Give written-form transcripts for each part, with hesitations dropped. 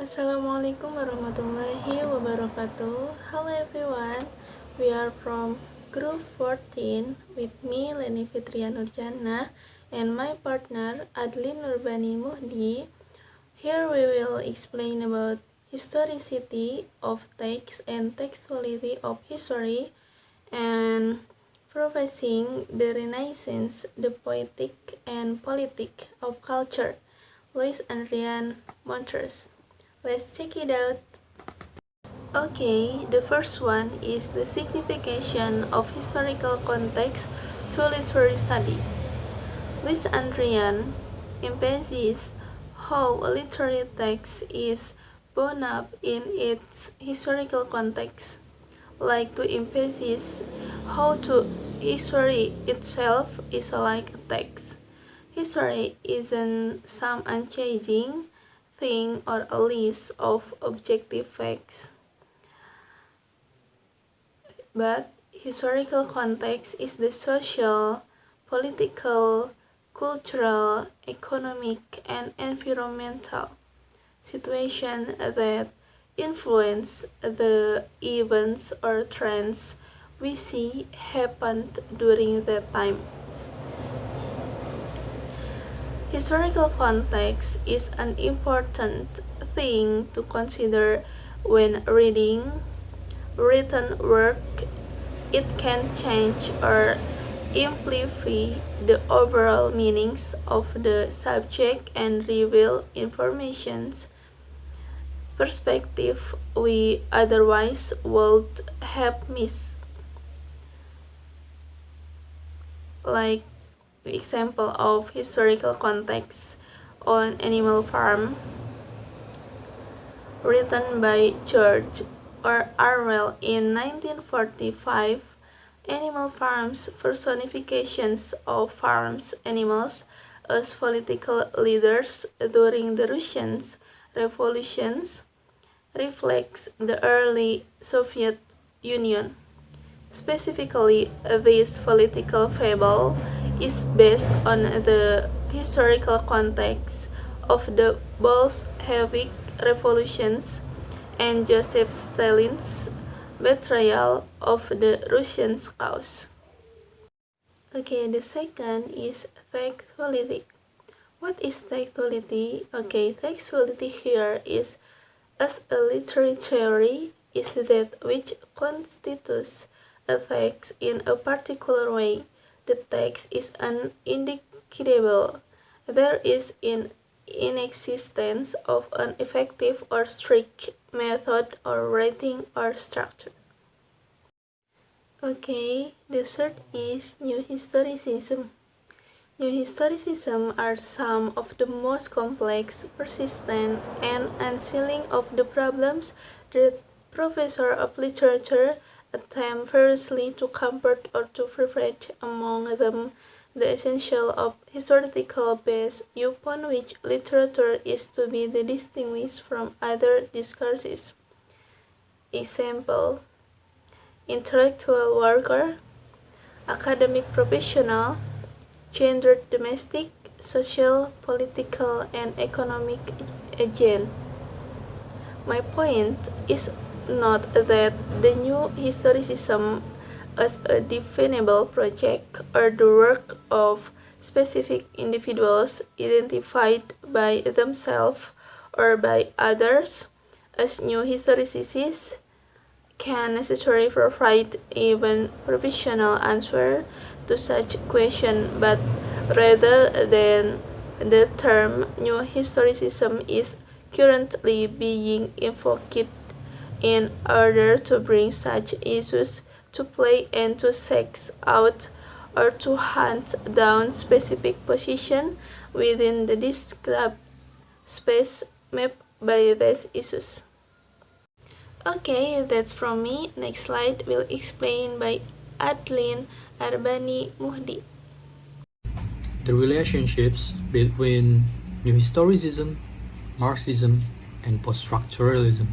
Assalamualaikum warahmatullahi wabarakatuh. Hello everyone, we are from Group 14 with me Leni Fitria Nurjannah and my partner Adhlin Nurbani Muhdie. Here we will explain about historicity of text and textuality of history and professing the Renaissance, the poetic and politic of culture. Louis Adrian Montrose. Let's check it out. Okay, the first one is the signification of historical context to literary study. Louis Adrian emphasizes how a literary text is bound up in its historical context, like to emphasize how to history itself is like a text. History isn't some unchanging thing or a list of objective facts, but historical context is the social, political, cultural, economic, and environmental situation that influence the events or trends we see happened during that time. Historical context is an important thing to consider when reading written work. It can change or amplify the overall meanings of the subject and reveal information's perspective we otherwise would have missed. Like example of historical context on Animal Farm, written by George Orwell in 1945. Animal Farm's personifications of farms animals as political leaders during the Russian revolutions reflects the early Soviet Union. Specifically, this political fable is based on the historical context of the Bolshevik revolutions and Joseph Stalin's betrayal of the Russian cause. Okay, the second is textuality. What is textuality? Okay, textuality here is, as a literary theory, is that which constitutes a text in a particular way. The text is indicatable. There is an inexistence of an effective or strict method or writing or structure. Okay, the third is New Historicism. New Historicism are some of the most complex, persistent, and unsealing of the problems that professor of literature attempt variously to comfort or to perfect, among them the essential of historical base upon which literature is to be distinguished from other discourses. Example: intellectual worker, academic professional, gendered domestic, social, political, and economic agent. My point is not that the new historicism as a definable project or the work of specific individuals identified by themselves or by others as new historicists can necessarily provide even provisional answer to such question, but rather than the term new historicism is currently being invoked in order to bring such issues to play and to seek out or to hunt down specific position within the described space mapped by these issues. Okay, that's from me. Next slide will explain by Adhlin Nurbani Muhdie. The relationships between New Historicism, Marxism, and Post-Structuralism.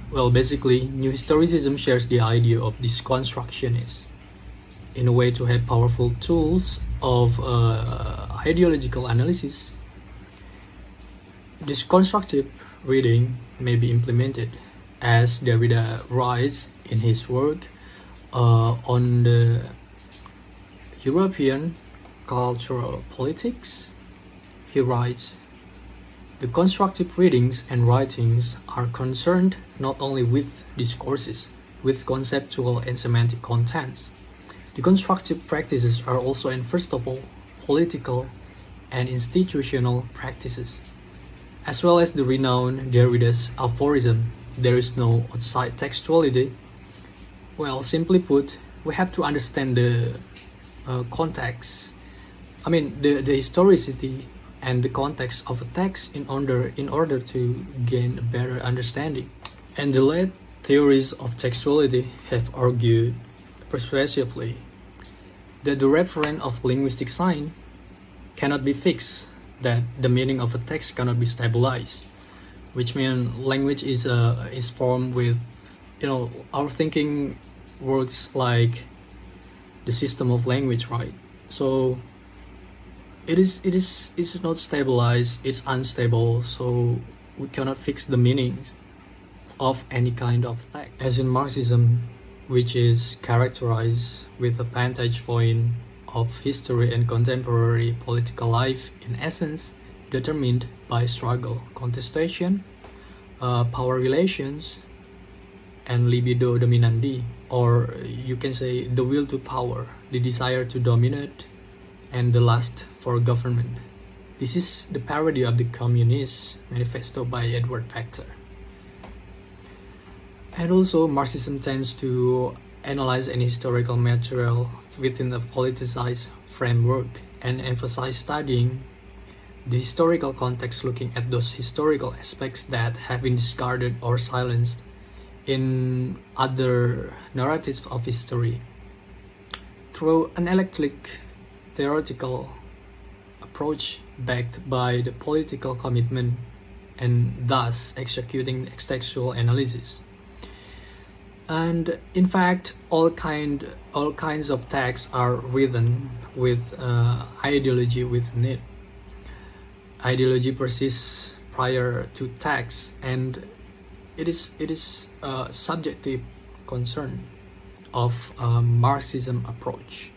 Well, basically, New Historicism shares the idea of deconstructionists in a way to have powerful tools of ideological analysis This constructive reading may be implemented as Derrida writes in his work on the European cultural politics. He writes, "The constructive readings and writings are concerned not only with discourses, with conceptual and semantic contents. The constructive practices are also and first of all political and institutional practices." As well as the renowned Derrida's aphorism, "There is no outside textuality." Well, simply put, we have to understand the context, the historicity and the context of a text in order to gain a better understanding. And the late theories of textuality have argued persuasively that the referent of linguistic sign cannot be fixed, that the meaning of a text cannot be stabilized, which means language is formed with, our thinking works like the system of language, right? So it's not stabilized, it's unstable, so we cannot fix the meanings of any kind of text. As in Marxism, which is characterized with a vantage point of history and contemporary political life, in essence determined by struggle, contestation, power relations, and libido dominandi, or you can say the will to power, the desire to dominate, and the lust for government. This is the parody of the Communist Manifesto by Edward Pachter. And also, Marxism tends to analyze any historical material within a politicized framework and emphasize studying the historical context, looking at those historical aspects that have been discarded or silenced in other narratives of history. Through an eclectic theoretical approach backed by the political commitment and thus executing textual analysis. And in fact, all kinds of texts are written with ideology within it. Ideology persists prior to text, and it is a subjective concern of Marxism approach.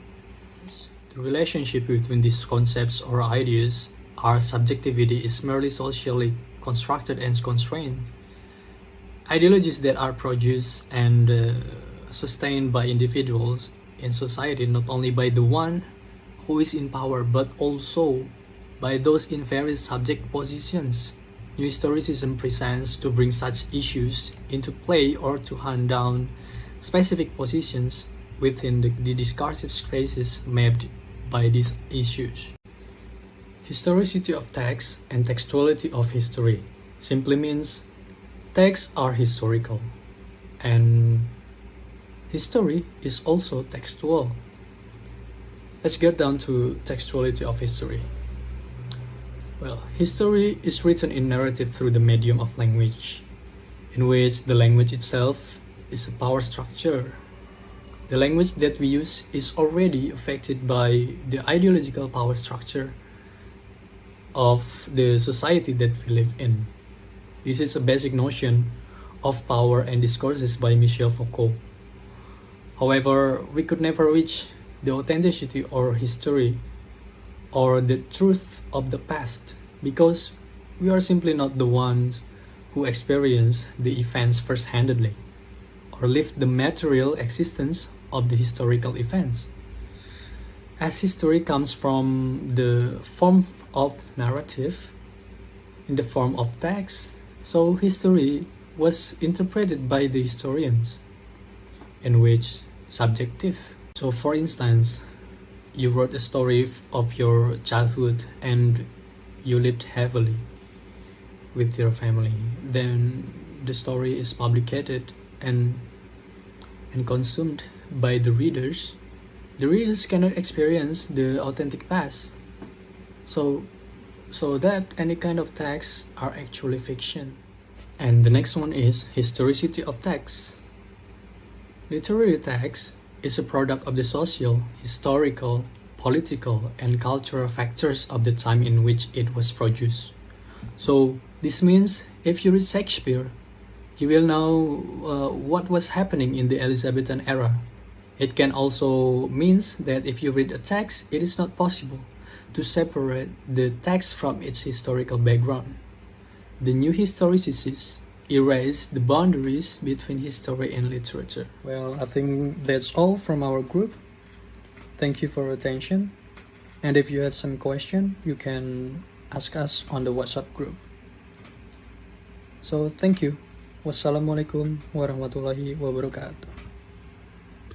The relationship between these concepts or ideas, our subjectivity is merely socially constructed and constrained. Ideologies that are produced and sustained by individuals in society, not only by the one who is in power, but also by those in various subject positions. New Historicism presents to bring such issues into play or to hunt down specific positions within the discursive spaces mapped by these issues. Historicity of text and textuality of history simply means texts are historical, and history is also textual. Let's get down to textuality of history. Well, history is written in narrative through the medium of language, in which the language itself is a power structure. The language that we use is already affected by the ideological power structure of the society that we live in. This is a basic notion of power and discourses by Michel Foucault. However, we could never reach the authenticity or history or the truth of the past because we are simply not the ones who experience the events first-handedly or live the material existence of the historical events. As history comes from the form of narrative in the form of text, so history was interpreted by the historians, in which subjective. So for instance, you wrote a story of your childhood and you lived heavily with your family. Then the story is publicated and consumed by the readers. The readers cannot experience the authentic past. So that any kind of texts are actually fiction. And the next one is historicity of text. Literary text is a product of the social, historical, political, and cultural factors of the time in which it was produced. So This means if you read Shakespeare, you will know what was happening in the Elizabethan era. It can also means that if you read a text, it is not possible to separate the text from its historical background. The new historicists erase the boundaries between history and literature. Well, I think that's all from our group. Thank you for your attention. And if you have some question, you can ask us on the WhatsApp group. So thank you. Wassalamualaikum warahmatullahi wabarakatuh.